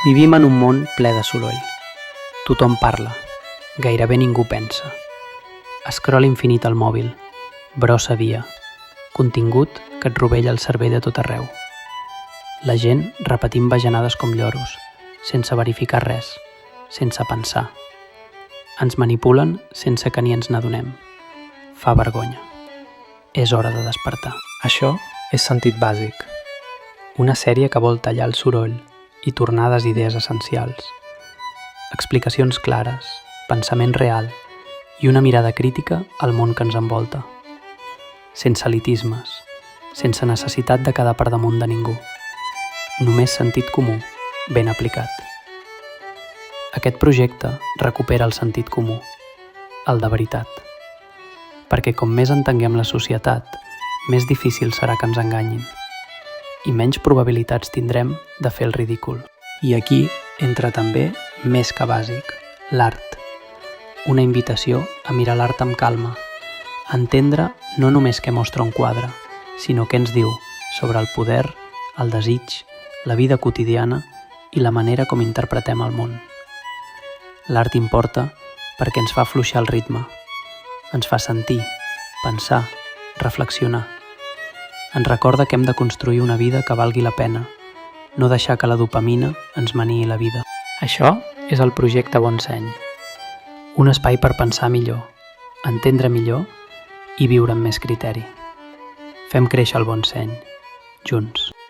Vivim en un món ple de soroll. Tothom parla, gairebé ningú pensa. Escroll infinit al mòbil, brossa via, contingut que et rovella el cervell de tot arreu. La gent repetint bajanades com lloros, sense verificar res, sense pensar. Ens manipulen sense que ni ens n'adonem. Fa vergonya. És hora de despertar. Això és Sentit bàsic, una sèrie que vol tallar el soroll i tornar a les idees essencials. Explicacions clares, pensament real i una mirada crítica al món que ens envolta. Sense elitismes, sense necessitat de quedar per damunt de ningú. Només sentit comú, ben aplicat. Aquest projecte recupera el sentit comú, el de veritat. Perquè com més entenguem la societat, més difícil serà que ens enganyin i menys probabilitats tindrem de fer el ridícul. I aquí entra també, més que bàsic, l'art. Una invitació a mirar l'art amb calma, a entendre no només què mostra un quadre, sinó què ens diu sobre el poder, el desig, la vida quotidiana i la manera com interpretem el món. L'art importa perquè ens fa afluixar el ritme, ens fa sentir, pensar, reflexionar. Ens recorda que hem de construir una vida que valgui la pena, no deixar que la dopamina ens maniï la vida. Això és el projecte Bonseny, un espai per pensar millor, entendre millor i viure amb més criteri. Fem créixer el Bonseny, junts.